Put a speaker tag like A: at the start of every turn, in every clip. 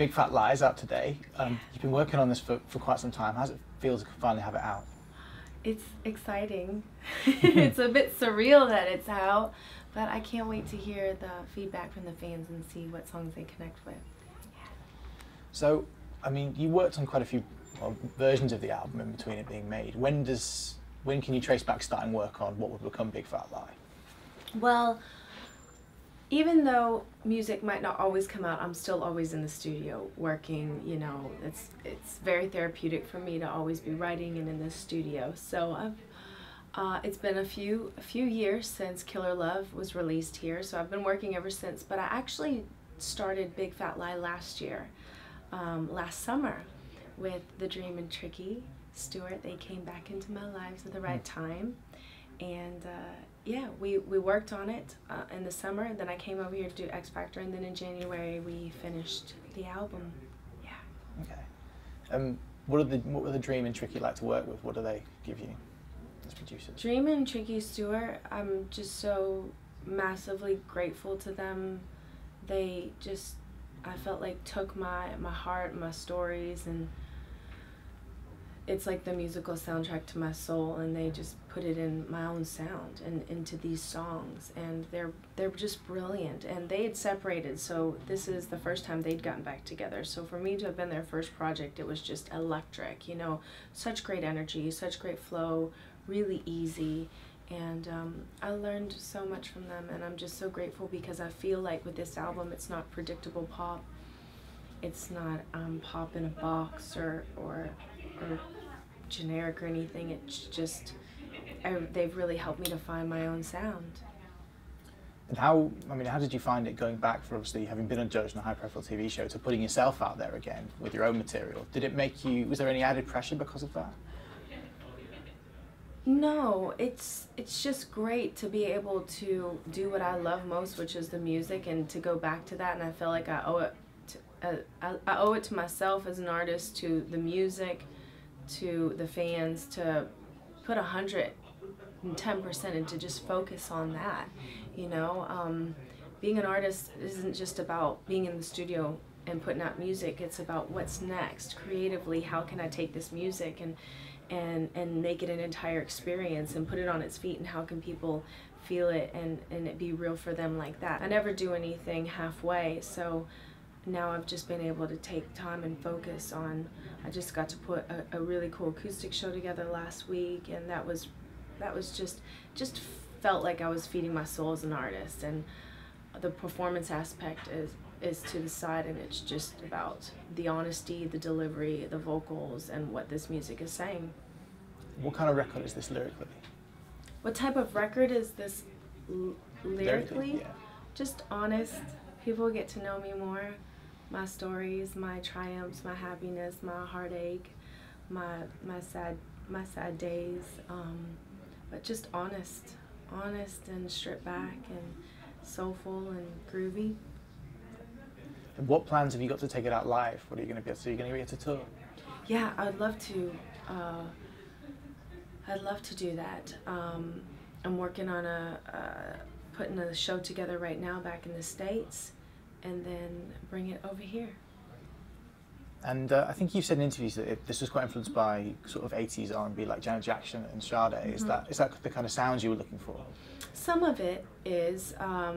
A: Big Fat Lie is out today. You've been working on this for quite some time. How does it feel to finally have it out?
B: It's exciting. It's a bit surreal that it's out, but I can't wait to hear the feedback from the fans and see what songs they connect with.
A: So, I mean, you worked on quite a few versions of the album in between it being made. When can you trace back starting work on what would become Big Fat Lie?
B: Well, even though music might not always come out, I'm still always in the studio working. You know, it's very therapeutic for me to always be writing and in the studio. So it's been a few years since Killer Love was released here, so I've been working ever since. But I actually started Big Fat Lie last year, last summer, with The Dream and Tricky Stewart. They came back into my lives at the right time, and yeah, we worked on it in the summer, and then I came over here to do X Factor, and then in January we finished the album. Yeah.
A: Okay. What were the Dream and Tricky like to work with? What do they give you as producers?
B: Dream and Tricky Stewart, I'm just so massively grateful to them. They just, I felt like, took my heart, my stories, and it's like the musical soundtrack to my soul, and they just put it in my own sound and into these songs, and they're just brilliant. And they had separated, so this is the first time they'd gotten back together. So for me to have been their first project, it was just electric, you know, such great energy, such great flow, really easy. And I learned so much from them, and I'm just so grateful, because I feel like with this album, it's not predictable pop. It's not pop in a box or generic or anything. It's just, they've really helped me to find my own sound.
A: And how did you find it going back, for obviously having been a judge on a high-profile TV show, to putting yourself out there again with your own material? Did it make you, was there any added pressure because of that?
B: No, it's just great to be able to do what I love most, which is the music, and to go back to that. And I feel like I owe it I owe it to myself as an artist, to the music, to the fans, to put 110% and to just focus on that. You know, being an artist isn't just about being in the studio and putting out music. It's about what's next creatively. How can I take this music and make it an entire experience and put it on its feet, and how can people feel it and it be real for them like that. I never do anything halfway, so now I've just been able to take time and focus on, I just got to put a really cool acoustic show together last week, and that was just felt like I was feeding my soul as an artist. And the performance aspect is to the side, and it's just about the honesty, the delivery, the vocals, and what this music is saying.
A: What kind of record is this lyrically?
B: What type of record is this lyrically?
A: Yeah.
B: Just honest. People get to know me more. My stories, my triumphs, my happiness, my heartache, my sad days, but just honest and stripped back and soulful and groovy.
A: And what plans have you got to take it out live? What are you going to be able to do? Are you going to be able to tour?
B: Yeah, I'd love to. I'd love to do that. I'm working on putting a show together right now back in the States, and then bring it over here.
A: And I think you've said in interviews that this was quite influenced by sort of 80s R&B, like Janet Jackson and Sade. Mm-hmm. Is that the kind of sounds you were looking for?
B: Some of it is. I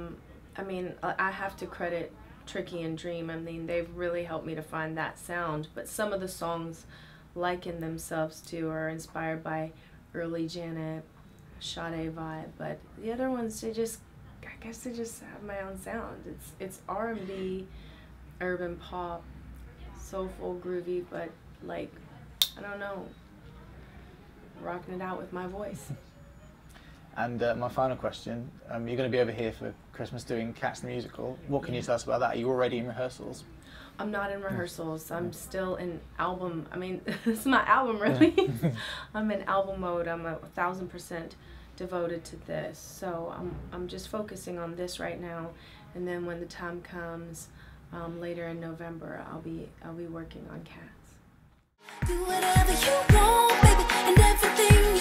B: mean, I have to credit Tricky and Dream. I mean, they've really helped me to find that sound. But some of the songs liken themselves to, are inspired by early Janet, Sade vibe. But the other ones, I guess they just have my own sound. It's R&B, urban pop, soulful, groovy, but like, I don't know, rocking it out with my voice.
A: And my final question, you're going to be over here for Christmas doing Cats the Musical. What can you tell us about that? Are you already in rehearsals?
B: I'm not in rehearsals. I'm still in album, I mean, this is my album release. I'm in album mode. I'm 1,000% devoted to this. So I'm just focusing on this right now. And then when the time comes, later in November, I'll be working on Cats.
C: Do whatever you want, baby, and everything